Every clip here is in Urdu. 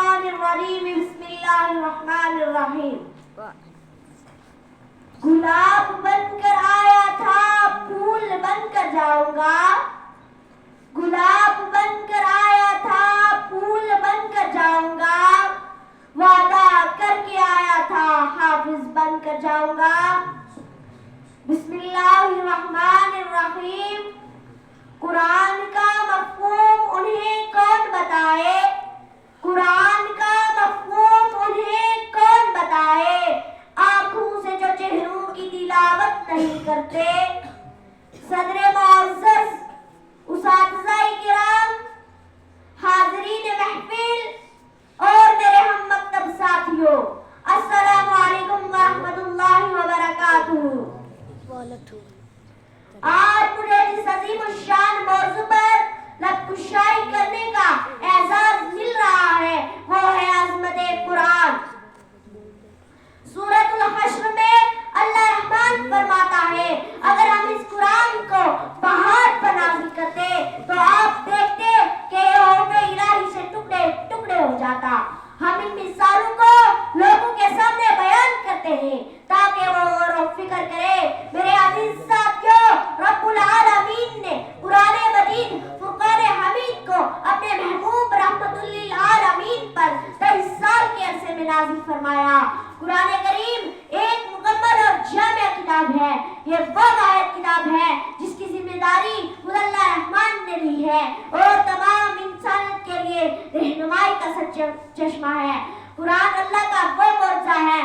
الشیطان الرجیم بسم اللہ الرحمن الرحیم. گلاب بن کر آیا تھا پھول بن کر جاؤں گا. گلاب بن کر آیا تھا پھول بن کر جاؤں گا. وعدہ کر کے آیا تھا حافظ بن کر جاؤں گا. بسم اللہ الرحمن الرحیم. قرآن کا مفہوم انہیں کون بتائے؟ قرآن کا مفہوم انہیں کون بتائے؟ آنکھوں سے جو چہروں کی تلاوت نہیں کرتے. صدر معزز، اساتذہ کرام، حاضرین محفل اور میرے ہم مکتب ساتھیوں، السلام علیکم ورحمۃ اللہ وبرکاتہ. آج مجھے جس عظیم الشان موضوع پر لب کشائی کرنے کا اعزاز مل رہا ہے وہ ہے عظمت قرآن. سورۃ الحشر میں اللہ رحمان فرماتا ہے اگر ہم اس قرآن کو پہاڑ پر نازل کرتے تو آپ دیکھتے کہ یہ حروف الہی سے ٹکڑے ٹکڑے ہو جاتا. ہم ان مثالوں کو لوگوں کے سامنے بیان کرتے ہیں تاکہ وہ غور و فکر کرے. میرے عزیز ساتھیوں، رب العالمین نے قرآن مجید فرقان حمید کو اپنے محبوب رحمت للعالمین پر 23 سال کے عرصے میں نازل فرمایا. قرآن کریم ایک مکمل اور جامع کتاب ہے. یہ وہ واحد کتاب ہے جس کی ذمہ داری خود اللہ رحمان نے لی ہے اور تمام انسانیت کے لیے رہنمائی کا سچا چشمہ ہے. قرآن اللہ کا وہ معجزہ ہے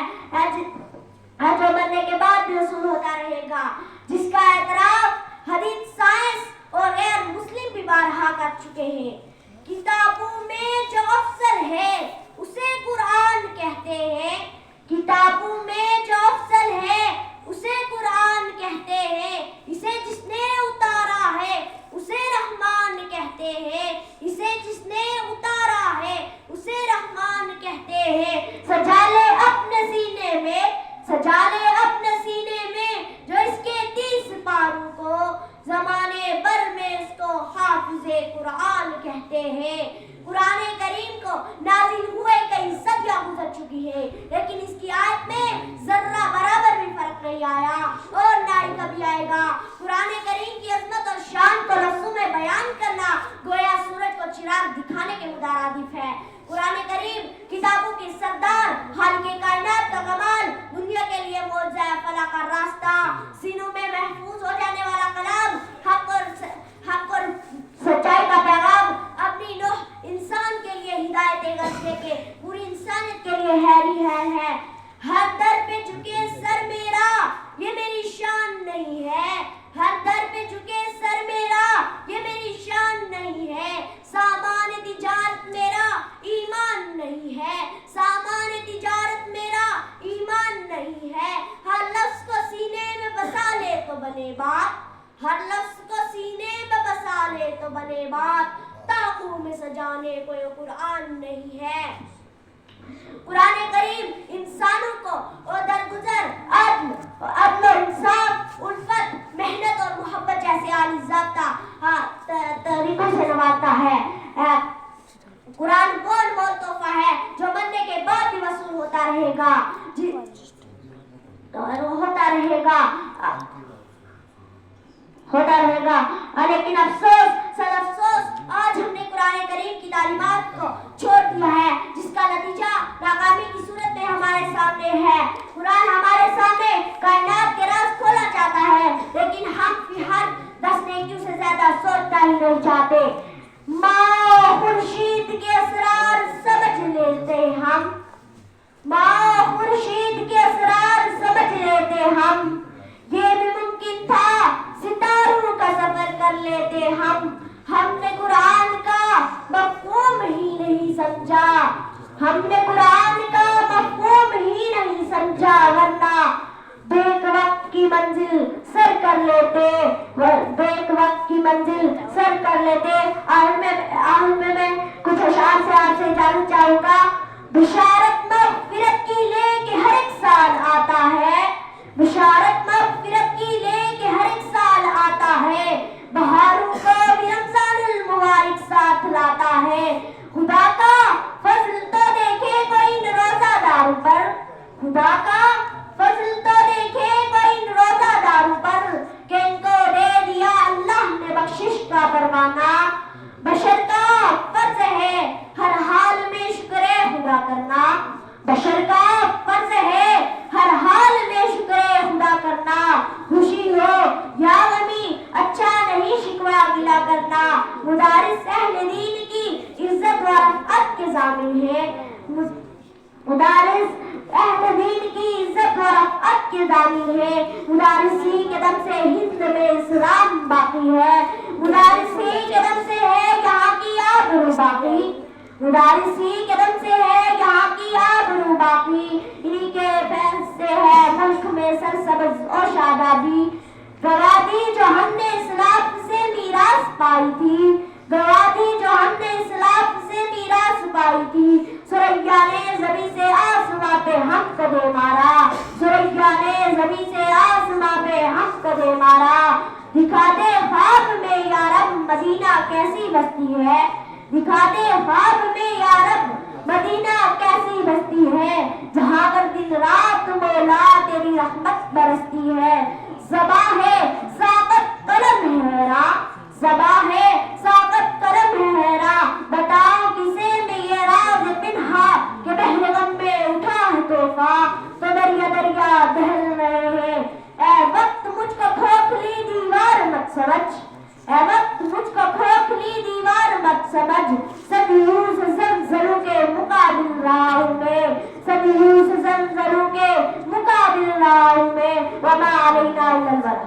جو مرنے کے بعد بھی حصول ہوتا رہے گا، جس کا اعتراف حدیث، سائنس اور غیر مسلم بھی بارہا کر چکے ہیں. کتابوں میں جو افضل ہے اسے قرآن کہتے ہیں. کتابوں میں جو افضل ہے اسے قرآن کہتے ہیں. اسے جس نے اتارا ہے اسے رحمان کہتے ہیں. اسے جس نے اتارا ہے اسے رحمان کہتے ہیں. سجا لے اپنے سینے میں، سجا لے اپنے سینے میں جو اس کے 30 پاروں کو، زمانے بھر میں اس کو حافظ قرآن کہتے ہیں. قرآن کریم کو نازل ہوئے کئی صدیاں گزر چکی ہے لیکن اس کی آیت میں ذرہ برابر بھی فرق نہیں آیا اور نہ ہی کبھی آئے گا. قرآن کریم کی عظمت اور شان کو لفظوں میں بیان کرنا گویا سورج کو چراغ دکھانے کے مترادف ہے. قرآن کریم کتابوں کی سردار، خالق کائنات کا کمال، دنیا کے لیے معجزہ فلاح کا راستہ، سینوں میں محفوظ ہو جانے والا کلام، حق اور سچائی کا پیغام، اپنی نوح انسان کے لیے ہدایت غصے کے پوری انسانیت کے لیے ہیری ہے. ہر در پہ جھکے سر میرا یہ میری شان نہیں ہے. ہر در پہ جھکے سر میرا یہ میری شان نہیں ہے. سامان تجارت میرا ایمان نہیں ہے. سامان تجارت میرا ایمان نہیں ہے. ہر لفظ کو سینے میں بسا لے تو بنے بات. ہر لفظ کو سینے میں بسا لے تو بنے بات. تاقوں میں سجانے کو یہ قرآن نہیں ہے. قرآن کریم انسانوں کو اور درگزر عدل و انصاف، الفت، محنت اور محبت جیسے عالی ضابطہ طریقوں سے نوازتا ہے. قرآن وہ انمول تحفہ ہے جو مرنے کے بعد بھی وصول ہوتا رہے گا، لیکن افسوس، سر افسوس، آج ہم نے قرآن کریم کی تعلیمات کو چھوڑ دیا ہے جس کا نتیجہ ناکامی کی صورت میں ہمارے سامنے ہے. قرآن ہمارے سامنے کائنات کے راز کھولا چاہتا ہے لیکن ہم فی ہر 10 نیکیوں سے زیادہ سوچنا ہی نہیں چاہتے. ماں خورشید کے اسرار سمجھ لیتے ہم، ماں خورشید کے اسرار سمجھ لیتے ہم. یہ بھی ممکن تھا ستاروں کا سفر کر لیتے ہم. ہم نے قرآن کا مفہوم ہی نہیں سمجھا. ہم نے قرآن کا مفہوم ہی نہیں سمجھا ورنہ بیک وقت کی منزل سر کر لیتے. بیک وقت کی منزل سر کر لیتے. آخر میں میں کچھ اشعار سے آپ سے اجازت چاہوں گا. بشارت مغفرت کی لے کے ہر ایک سال آتا ہے. بشارت مغفرت کی لے کے ہر ایک سال آتا ہے. بہاروں کو بھی رمضان المبارک ساتھ لاتا ہے. خدا کا فضل تو کرنا مدارس اہل دین کی عزت و رفعت کے ضامن ہے. مدارس اہل دین کی عزت و رفعت کے ضامن ہے. مدارس ہی کے دم سے ہند میں اسلام باقی ہے. مدارس ہی کے دم سے ہے یہاں کی آبرو باقی. مدارس ہی کے دم سے ہے یہاں کی آبرو باقی. انہی کے فیض سے ہے ملک میں سرسبز اور شادابی. گوادی جو ہم نے اسلاف سے میراث پائی تھی, گوادی جو ہم نے اسلاف سے میراث پائی تھی. سریا نے زمیں سے آسماں پہ ہم کو دے مارا, سریا نے زمیں سے آسماں پہ ہم کو دے مارا. دکھا دے خواب میں یا رب مدینہ کیسی بستی ہے, دکھا دے خواب میں یا رب مدینہ کیسی بستی ہے, جہاں پر دن رات مولا تیری رحمت برستی ہے. زباں ہے ساقت قلم ہے حیراں, زباں ہے ساقت قلم ہے حیراں. بتاؤ کسے میں یہ راز پنہا کہ بحر غم میں اٹھا ہے طوفان, تو دریا دریا دہل رہے ہیں. اے وقت مجھ کو کھوکھلی دیوار مت سمجھ, اے وقت مجھ کو کھوکھلی دیوار مت سمجھ. صدیوں سے زلزلوں کے مقابل رہا ہوں میں, صدیوں سے زلزلوں کے مقابل رہا ہوں میں. وما علینا الا البلاغ.